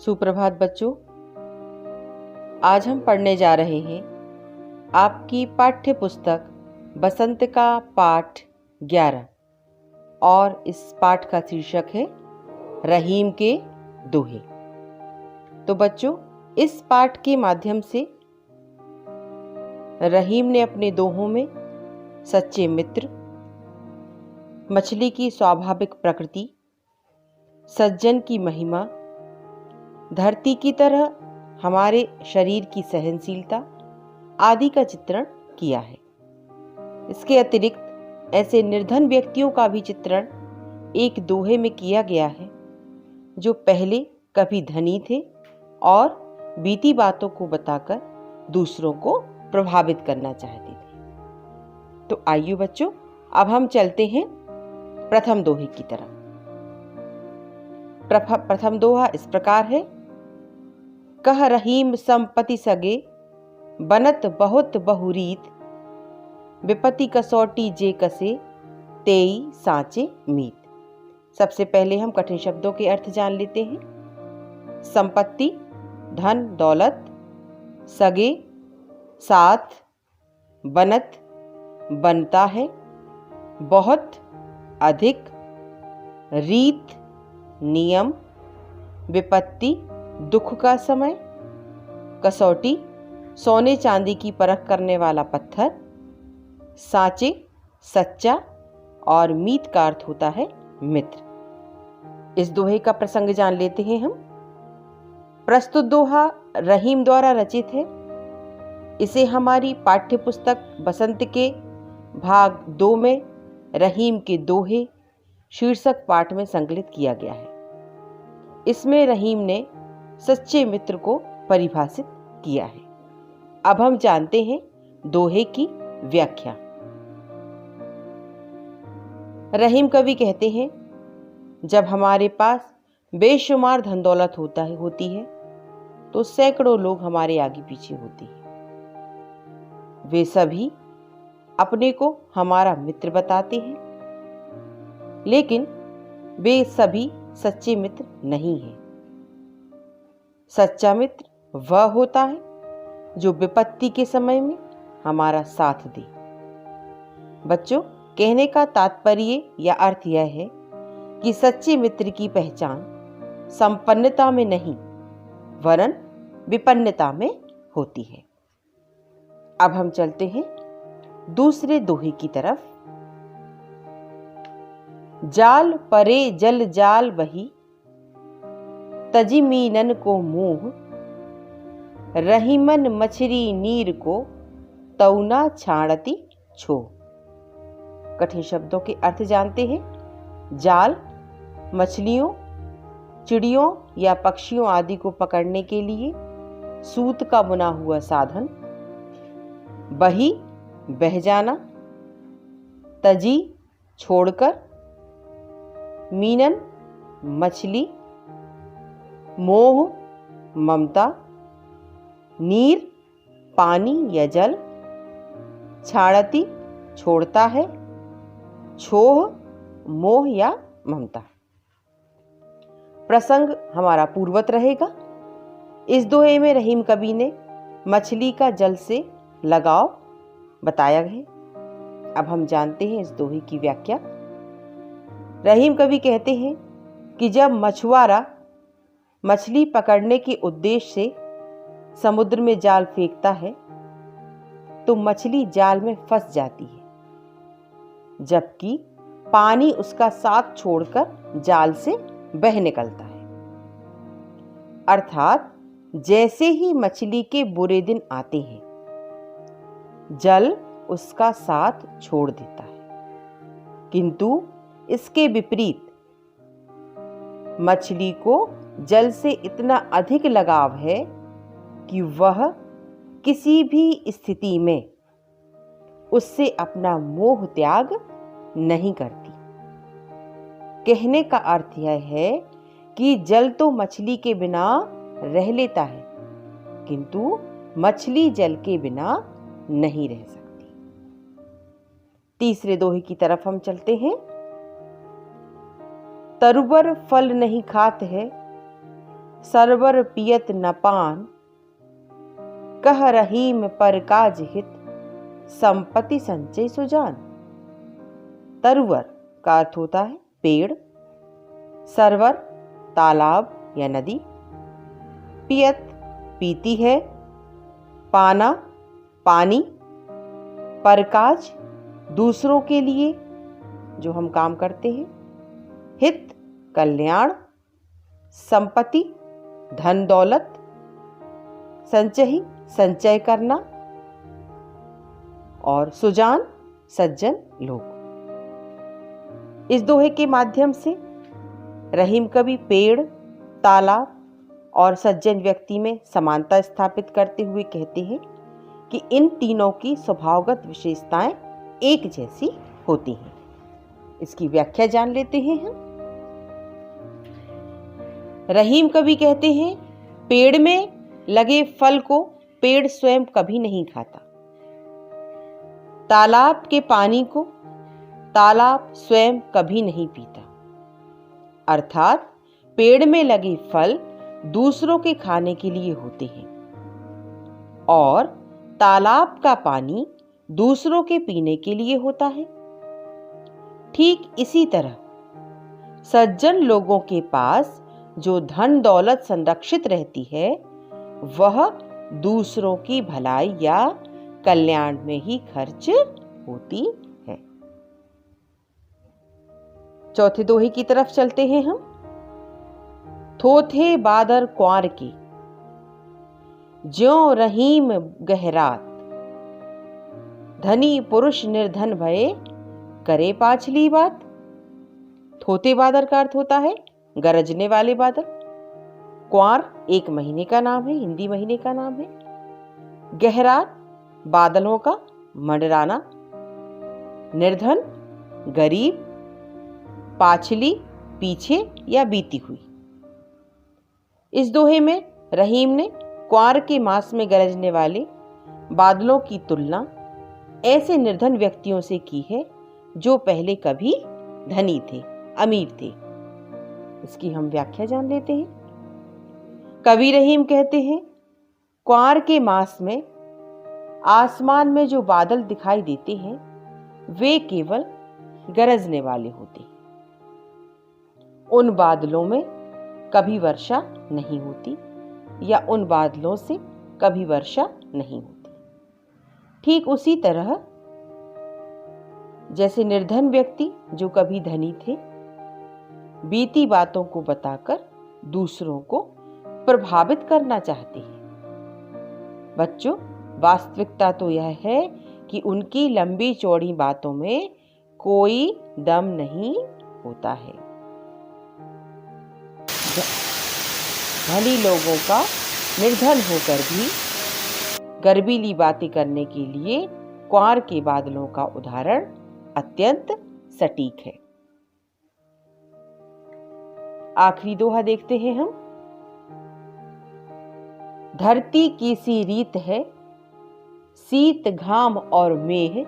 सुप्रभात बच्चों। आज हम पढ़ने जा रहे हैं आपकी पाठ्य पुस्तक बसंत का पाठ 11 और इस पाठ का शीर्षक है रहीम के दोहे। तो बच्चों, इस पाठ के माध्यम से रहीम ने अपने दोहों में सच्चे मित्र, मछली की स्वाभाविक प्रकृति, सज्जन की महिमा, धरती की तरह हमारे शरीर की सहनशीलता आदि का चित्रण किया है। इसके अतिरिक्त ऐसे निर्धन व्यक्तियों का भी चित्रण एक दोहे में किया गया है जो पहले कभी धनी थे और बीती बातों को बताकर दूसरों को प्रभावित करना चाहते थे। तो आइए बच्चों, अब हम चलते हैं प्रथम दोहे की तरफ। प्रथम दोहा इस प्रकार है। कह रहीम संपत्ति सगे, बनत बहुत बहुरीत, विपत्ति कसौटी जे कसे, तेई साँचे मीत। सबसे पहले हम कठिन शब्दों के अर्थ जान लेते हैं। संपत्ति धन दौलत, सगे साथ, बनत बनता है, बहुत अधिक, रीत नियम, विपत्ति दुख का समय, कसौटी सोने चांदी की परख करने वाला पत्थर, साँचे सच्चा और मीत का अर्थ होता है मित्र। इस दोहे का प्रसंग जान लेते हैं हम। प्रस्तुत दोहा रहीम द्वारा रचित है। इसे हमारी पाठ्य पुस्तक बसंत के भाग 2 में रहीम के दोहे शीर्षक पाठ में संकलित किया गया है। इसमें रहीम ने सच्चे मित्र को परिभाषित किया है। अब हम जानते हैं दोहे की व्याख्या। रहीम कवि कहते हैं, जब हमारे पास बेशुमार धन दौलत होती है तो सैकड़ों लोग हमारे आगे पीछे होते हैं। वे सभी अपने को हमारा मित्र बताते हैं, लेकिन वे सभी सच्चे मित्र नहीं हैं। सच्चा मित्र वह होता है जो विपत्ति के समय में हमारा साथ दे। बच्चों, कहने का तात्पर्य या अर्थ यह है कि सच्चे मित्र की पहचान संपन्नता में नहीं वरन विपन्नता में होती है। अब हम चलते हैं दूसरे दोहे की तरफ। जाल परे जल जाल बही, तजी मीनन को मुंह, रहीमन मछरी नीर को, तौना छाड़ती छो। कठिन शब्दों के अर्थ जानते हैं। जाल मछलियों, चिड़ियों या पक्षियों आदि को पकड़ने के लिए सूत का बुना हुआ साधन, बही बह जाना, तजी छोड़कर, मीनन मछली, मोह ममता, नीर पानी या जल, छाड़ती छोड़ता है, छोह मोह या ममता। प्रसंग हमारा पूर्वत रहेगा। इस दोहे में रहीम कवि ने मछली का जल से लगाव बताया है। अब हम जानते हैं इस दोहे की व्याख्या। रहीम कवि कहते हैं कि जब मछुआरा मछली पकड़ने के उद्देश्य से समुद्र में जाल फेंकता है तो मछली जाल में फंस जाती है, जबकि पानी उसका साथ छोड़कर जाल से बह निकलता है। अर्थात जैसे ही मछली के बुरे दिन आते हैं, जल उसका साथ छोड़ देता है, किंतु इसके विपरीत मछली को जल से इतना अधिक लगाव है कि वह किसी भी स्थिति में उससे अपना मोह त्याग नहीं करती। कहने का अर्थ यह है कि जल तो मछली के बिना रह लेता है, किंतु मछली जल के बिना नहीं रह सकती। तीसरे दोहे की तरफ हम चलते हैं। तरुबर फल नहीं खात है, सरवर पियत न पान, कह रहीम पर काज हित, संपत्ति संचय सुजान। तरवर का अर्थ होता है पेड़, सरवर तालाब या नदी, पियत पीती है, पाना पानी, परकाज दूसरों के लिए जो हम काम करते हैं, हित कल्याण, संपत्ति धन दौलत, संचय संचय करना, और सुजान सज्जन लोग। इस दोहे के माध्यम से रहीम कवि पेड़, तालाब और सज्जन व्यक्ति में समानता स्थापित करते हुए कहते हैं कि इन तीनों की स्वभावगत विशेषताएं एक जैसी होती हैं। इसकी व्याख्या जान लेते हैं हम। रहीम कवि कहते हैं, पेड़ में लगे फल को पेड़ स्वयं कभी नहीं खाता, तालाब के पानी को तालाब स्वयं कभी नहीं पीता। अर्थात पेड़ में लगे फल दूसरों के खाने के लिए होते हैं और तालाब का पानी दूसरों के पीने के लिए होता है। ठीक इसी तरह सज्जन लोगों के पास जो धन दौलत संरक्षित रहती है, वह दूसरों की भलाई या कल्याण में ही खर्च होती है। चौथे दोहे की तरफ चलते हैं हम। थोथे बादर क्वार के, ज्यों रहीम गहरात, धनी पुरुष निर्धन भये, करे पाछली बात। थोथे बादर का अर्थ होता है गरजने वाले बादल। क्वार एक महीने का नाम है, हिंदी महीने का नाम है। गहरात बादलों का मंडराना। निर्धन गरीब, पाछली पीछे या बीती हुई। इस दोहे में रहीम ने क्वार के मास में गरजने वाले बादलों की तुलना ऐसे निर्धन व्यक्तियों से की है जो पहले कभी धनी थे, अमीर थे। इसकी हम व्याख्या जान लेते हैं। कवि रहीम कहते हैं, क्वार के मास में आसमान में जो बादल दिखाई देते हैं, वे केवल गरजने वाले होते हैं। उन बादलों में कभी वर्षा नहीं होती या उन बादलों से कभी वर्षा नहीं होती। ठीक उसी तरह जैसे निर्धन व्यक्ति जो कभी धनी थे, बीती बातों को बताकर दूसरों को प्रभावित करना चाहते हैं। बच्चों, वास्तविकता तो यह है कि उनकी लंबी चौड़ी बातों में कोई दम नहीं होता है। धनी लोगों का निर्धन होकर भी गर्वीली बातें करने के लिए क्वार के बादलों का उदाहरण अत्यंत सटीक है। आखिरी दोहा देखते हैं हम। धरती की सी रीत है, शीत घाम और मेह,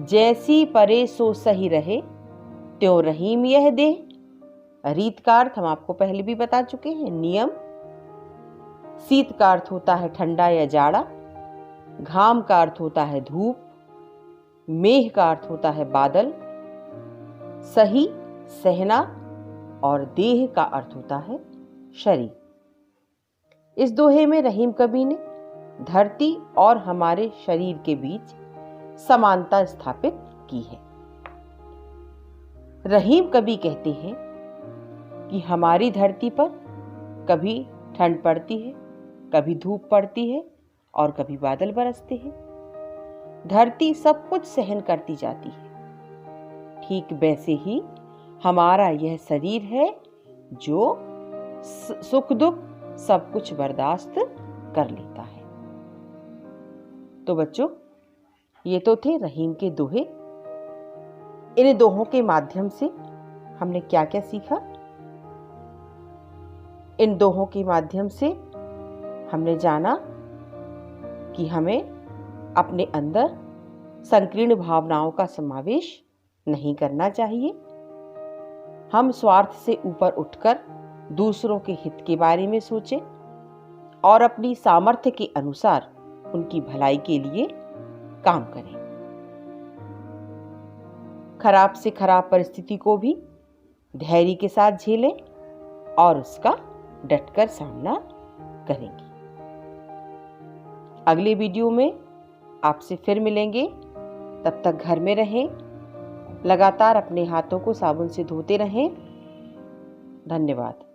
जैसी परे सो सही रहे, त्यों रहीम यह देह। रीत का अर्थ हम आपको पहले भी बता चुके हैं, नियम। शीत का अर्थ होता है ठंडा या जाड़ा, घाम का अर्थ होता है धूप, मेह का अर्थ होता है बादल, सही सहना, और देह का अर्थ होता है शरीर। इस दोहे में रहीम कवि ने धरती और हमारे शरीर के बीच समानता स्थापित की है। रहीम कवि कहते हैं कि हमारी धरती पर कभी ठंड पड़ती है, कभी धूप पड़ती है और कभी बादल बरसते हैं। धरती सब कुछ सहन करती जाती है। ठीक वैसे ही हमारा यह शरीर है जो सुख दुख सब कुछ बर्दाश्त कर लेता है। तो बच्चों, ये तो थे रहीम के दोहे। इन दोहों के माध्यम से हमने क्या क्या सीखा? इन दोहों के माध्यम से हमने जाना कि हमें अपने अंदर संकीर्ण भावनाओं का समावेश नहीं करना चाहिए। हम स्वार्थ से ऊपर उठकर दूसरों के हित के बारे में सोचें और अपनी सामर्थ्य के अनुसार उनकी भलाई के लिए काम करें। खराब से खराब परिस्थिति को भी धैर्य के साथ झेलें और उसका डटकर सामना करेंगे। अगले वीडियो में आपसे फिर मिलेंगे। तब तक घर में रहें, लगातार अपने हाथों को साबुन से धोते रहें। धन्यवाद।